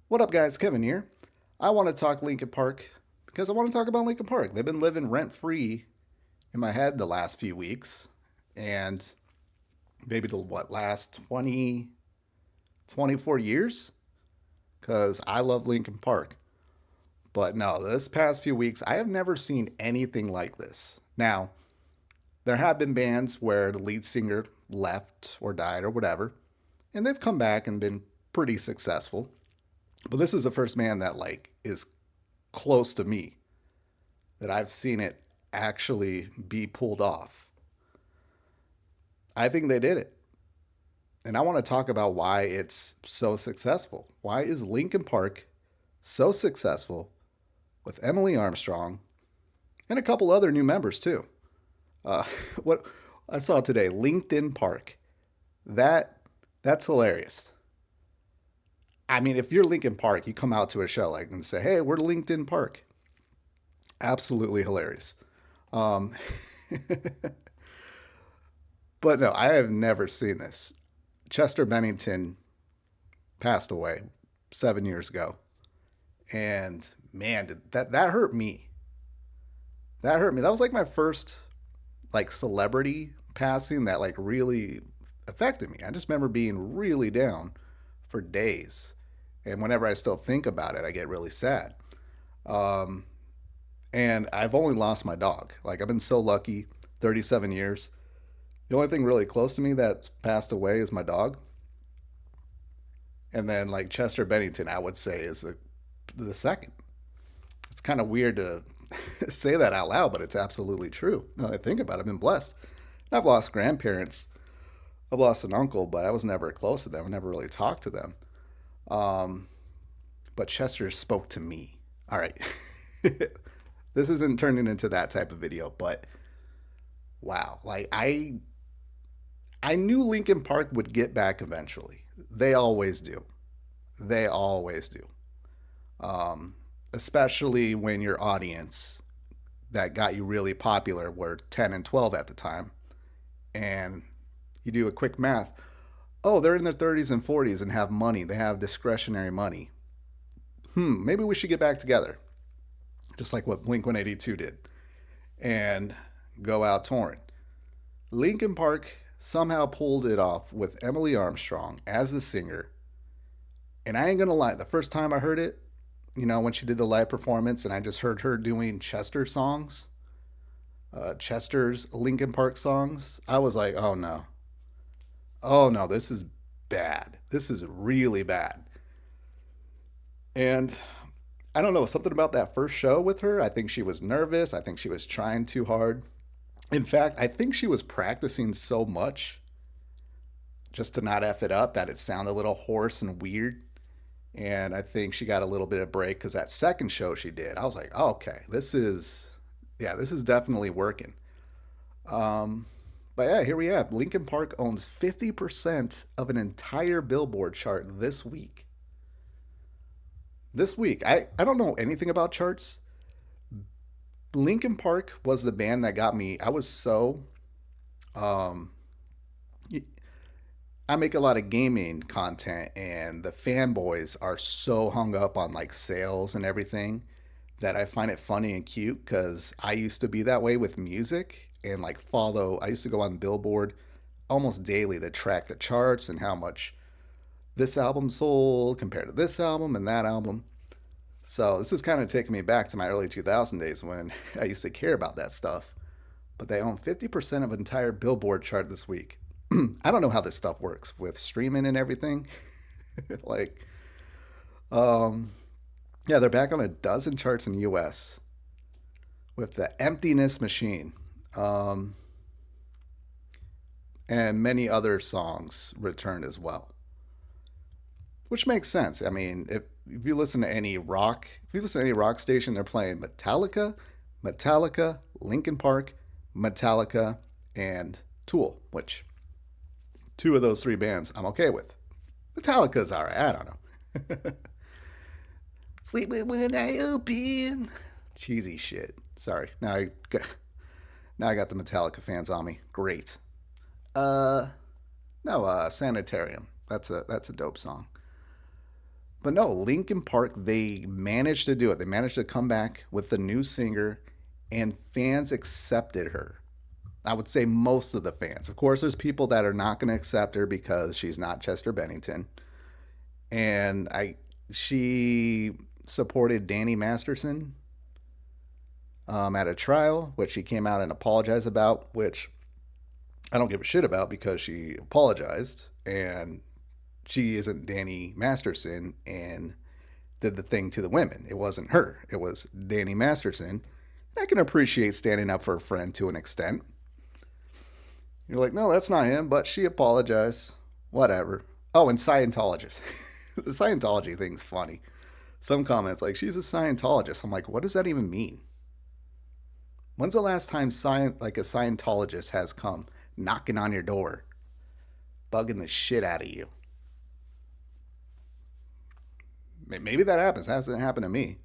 What up, guys? Kevin here. I want to talk Linkin Park because I want to talk about Linkin Park. They've been living rent free in my head the last few weeks, and maybe the last 20, 24 years? Because I love Linkin Park. But no, this past few weeks, I have never seen anything like this. Now, there have been bands where the lead singer left or died or whatever, and they've come back and been pretty successful. But this is the first band that is close to me that I've seen it actually be pulled off. I think they did it. And I want to talk about why it's so successful. Why is Linkin Park so successful with Emily Armstrong and a couple other new members too? Uh, what I saw today, LinkedIn Park. That that's hilarious. I mean, if you're Linkin Park, you come out to a show and say, "Hey, we're LinkedIn Park." Absolutely hilarious. Um, but no, I have never seen this. Chester Bennington passed away 7 years ago, and man, that hurt me. That hurt me. That was like my first celebrity passing that really affected me. I just remember being really down for days, and whenever I still think about it, I get really sad. Um, and I've only lost my dog. Like I've been so lucky, 37 years. The only thing really close to me that passed away is my dog. And then Chester Bennington, I would say the second. It's kind of weird to say that out loud, but it's absolutely true. Now that I think about it, I've been blessed. I've lost grandparents. I've lost an uncle, but I was never close to them. I never really talked to them. Um, but Chester spoke to me. All right. This isn't turning into that type of video, but wow. I knew Linkin Park would get back eventually. They always do. They always do. Um, Especially when your audience that got you really popular were 10 and 12 at the time. And you do a quick math. Oh, they're in their 30s and 40s and have money. They have discretionary money. Maybe we should get back together. Just like what Blink 182 did. And go out touring. Linkin Park somehow pulled it off with Emily Armstrong as the singer. And I ain't gonna lie, the first time I heard it, when she did the live performance and I just heard her doing Chester songs, Chester's Linkin Park songs, I was like, oh no. Oh no, this is bad. This is really bad. And I don't know, something about that first show with her. I think she was nervous. I think she was trying too hard. In fact, I think she was practicing so much just to not F it up that it sounded a little hoarse and weird. And I think she got a little bit of break because that second show she did, I was like, oh, okay, this is definitely working. Um, but yeah, here we have Linkin Park owns 50% of an entire Billboard chart this week. This week, I don't know anything about charts. Linkin Park was the band that got me. Um, I make a lot of gaming content, and the fanboys are so hung up on sales and everything that I find it funny and cute because I used to be that way with music and follow. I used to go on Billboard almost daily to track the charts and how much this album sold compared to this album and that album. So this is kind of taking me back to my early 2000 days when I used to care about that stuff. But they own 50% of an entire Billboard chart this week. I don't know how this stuff works with streaming and everything. like, um, yeah, they're back on a dozen charts in the U.S. with the Emptiness Machine, um, and many other songs returned as well, which makes sense. I mean, if you listen to any rock, if you listen to any rock station, they're playing Metallica, Linkin Park, Metallica, and Tool, which two of those three bands I'm okay with. Metallica's alright. I don't know. Sleep when I open. Cheesy shit. Sorry. Now I got the Metallica fans on me. Great. Uh, no. Sanitarium. That's a dope song. But no, Linkin Park, they managed to do it. They managed to come back with the new singer, and fans accepted her. I would say most of the fans. Of course, there's people that are not going to accept her because she's not Chester Bennington. And she supported Danny Masterson at a trial, which she came out and apologized about, which I don't give a shit about because she apologized and she isn't Danny Masterson and did the thing to the women. It wasn't her, it was Danny Masterson. I can appreciate standing up for a friend to an extent. You're like, no, that's not him, but she apologized. Whatever. Oh, and Scientologist. The Scientology thing's funny. Some comments like, she's a Scientologist. I'm like, what does that even mean? When's the last time like a Scientologist has come knocking on your door, bugging the shit out of you? Maybe that happens. It hasn't happened to me.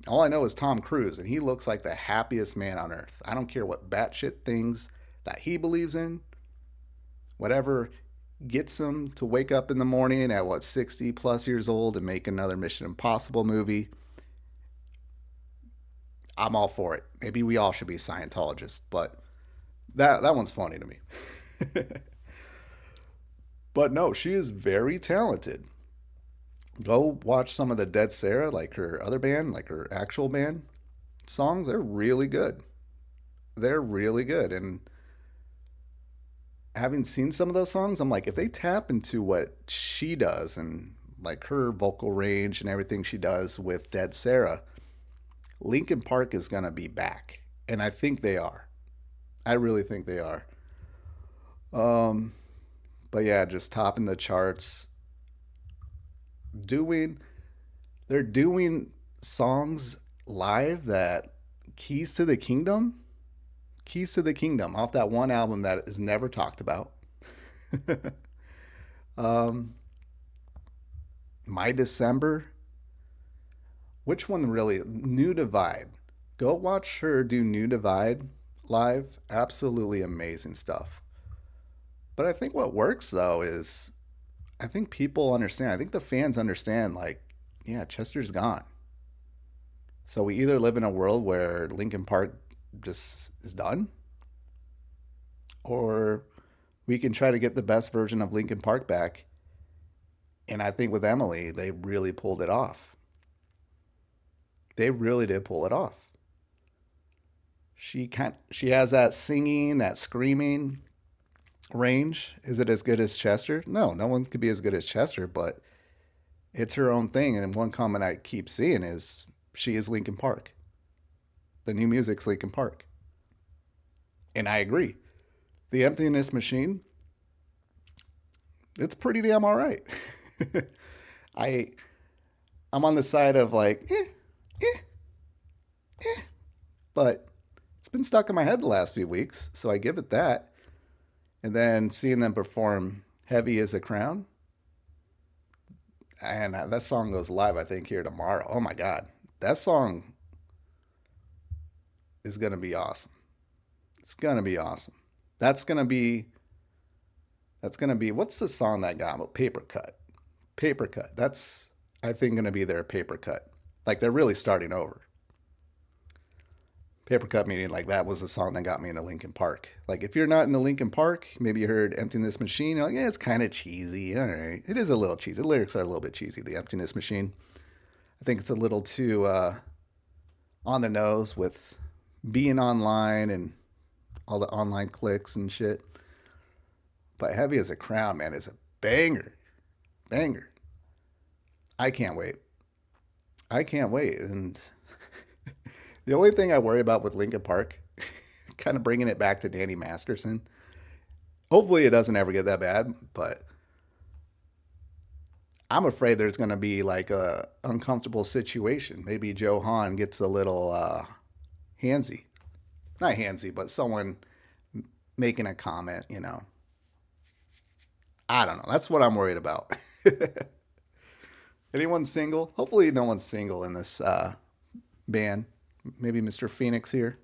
All I know is Tom Cruise, and he looks like the happiest man on earth. I don't care what batshit things that he believes in. Whatever gets him to wake up in the morning at 60 plus years old and make another Mission Impossible movie. I'm all for it. Maybe we all should be Scientologists, but that one's funny to me. But no, she is very talented. Go watch some of the Dead Sarah, like her other band, like her actual band songs. They're really good. They're really good. And having seen some of those songs, I'm like, if they tap into what she does and like her vocal range and everything she does with Dead Sarah, Linkin Park is going to be back. And I think they are. I really think they are. But yeah, just topping the charts. They're doing songs live that Keys to the Kingdom off that one album that is never talked about. um, My December. Which one really? New Divide. Go watch her do New Divide live. Absolutely amazing stuff. But I think what works though is I think people understand. I think the fans understand, like, yeah, Chester's gone. So we either live in a world where Linkin Park just is done, or we can try to get the best version of Linkin Park back. And I think with Emily, they really pulled it off. They really did pull it off. She has that singing, that screaming range. Is it as good as Chester? No, no one could be as good as Chester, but it's her own thing. And one comment I keep seeing is she is Linkin Park. The new music's Linkin Park. And I agree. The Emptiness Machine, it's pretty damn all right. I I'm on the side of like, eh, eh. But it's been stuck in my head the last few weeks, so I give it that. And then seeing them perform Heavy as a Crown, and that song goes live, I think, here tomorrow. Oh my God. That song is going to be awesome. It's going to be awesome. That's going to be, what's the song that got Paper Cut? Paper Cut. That's, I think, going to be their Paper Cut. Like they're really starting over. Paper Cut meaning like that was the song that got me into Linkin Park. Like if you're not into Linkin Park, maybe you heard Emptiness Machine, you're like, yeah, it's kind of cheesy. All right. It is a little cheesy. The lyrics are a little bit cheesy, the Emptiness Machine. I think it's a little too on the nose with being online and all the online clicks and shit. But Heavy as a Crown, man, is a banger. Banger. I can't wait. I can't wait. And the only thing I worry about with Linkin Park, kind of bringing it back to Danny Masterson, hopefully it doesn't ever get that bad, but I'm afraid there's going to be like a uncomfortable situation. Maybe Joe Hahn gets a little handsy. Not handsy, but someone making a comment, you know. I don't know. That's what I'm worried about. Anyone single? Hopefully no one's single in this band. Maybe Mr. Phoenix here.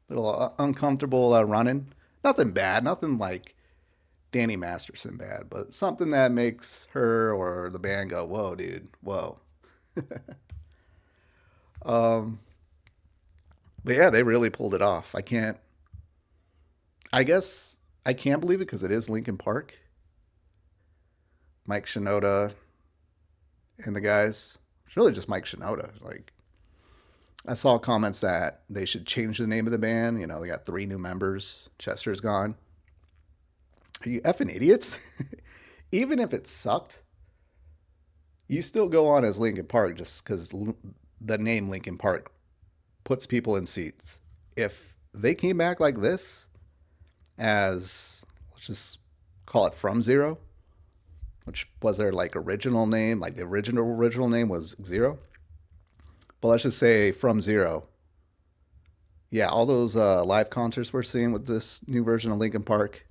Little uncomfortable running. Nothing bad. Nothing like Danny Masterson bad, but something that makes her or the band go, whoa, dude, whoa. Um, but yeah, they really pulled it off. I guess I can't believe it because it is Linkin Park. Mike Shinoda and the guys. It's really just Mike Shinoda. Like, I saw comments that they should change the name of the band. You know, they got three new members. Chester's gone. Are you effing idiots? Even if it sucked, you still go on as Linkin Park just because the name Linkin Park puts people in seats. If they came back like this, as let's just call it From Zero, which was their like original name, like the original name was Zero. But let's just say From Zero. Yeah, all those live concerts we're seeing with this new version of Linkin Park,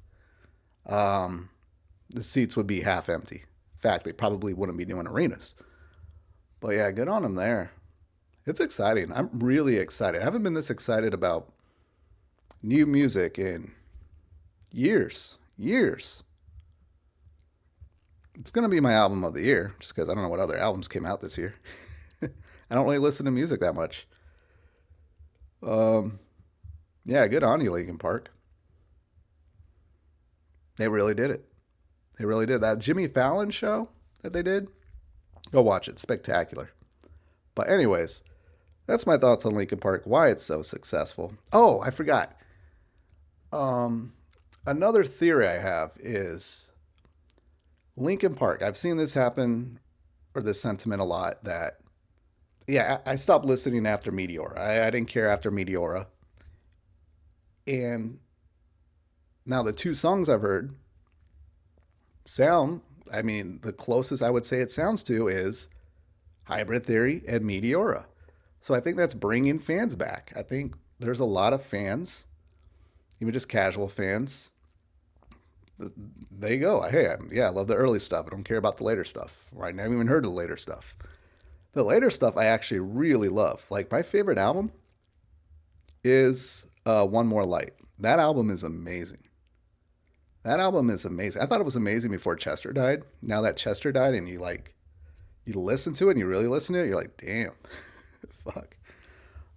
um, the seats would be half empty. In fact, they probably wouldn't be doing arenas. But yeah, good on them there. It's exciting. I'm really excited. I haven't been this excited about new music in years. Years. It's going to be my album of the year, just because I don't know what other albums came out this year. I don't really listen to music that much. Um, yeah, good on you, Linkin Park. They really did it. They really did. That Jimmy Fallon show that they did, go watch it. Spectacular. But anyways, that's my thoughts on Linkin Park, why it's so successful. Oh, I forgot. Um, Another theory I have is Linkin Park. I've seen this happen, or this sentiment a lot, that yeah, I stopped listening after Meteora. I didn't care after Meteora. And now the two songs I've heard sound, I mean, the closest I would say it sounds to is Hybrid Theory and Meteora. So I think that's bringing fans back. I think there's a lot of fans, even just casual fans. They go, hey, yeah, I love the early stuff. I don't care about the later stuff. Or I never even heard of the later stuff. The later stuff I actually really love. Like my favorite album is One More Light. That album is amazing. That album is amazing. I thought it was amazing before Chester died. Now that Chester died and you listen to it and you really listen to it, you're like, damn, fuck.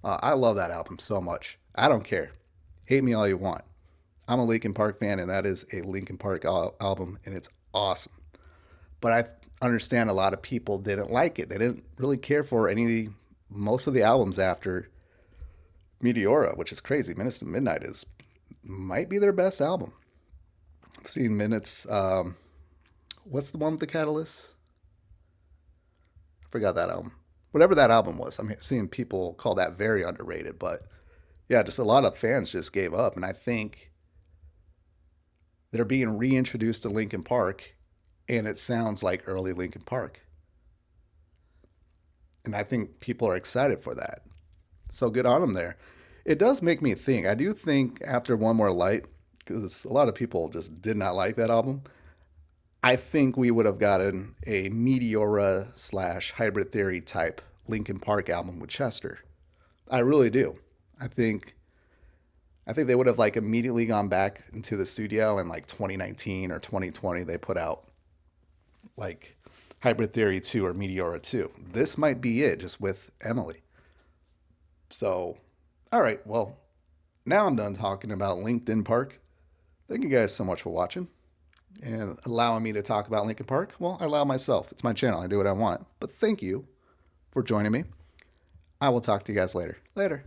I love that album so much. I don't care. Hate me all you want. I'm a Linkin Park fan, and that is a Linkin Park album, and it's awesome. But I understand a lot of people didn't like it. They didn't really care for most of the albums after Meteora, which is crazy. Minutes to Midnight might be their best album. I've seen Minutes. What's the one with the Catalyst? I forgot that album. Whatever that album was, I'm seeing people call that very underrated. But yeah, just a lot of fans just gave up, and I think they're being reintroduced to Linkin Park, and it sounds like early Linkin Park. And I think people are excited for that. So good on them there. It does make me think. I do think after One More Light, because a lot of people just did not like that album, I think we would have gotten a Meteora slash Hybrid Theory type Linkin Park album with Chester. I really do. I think they would have like immediately gone back into the studio in like 2019 or 2020. They put out like Hybrid Theory 2 or Meteora 2. This might be it, just with Emily. So, all right, well, now I'm done talking about LinkedIn Park. Thank you guys so much for watching and allowing me to talk about Linkin Park. Well, I allow myself. It's my channel. I do what I want. But thank you for joining me. I will talk to you guys later. Later.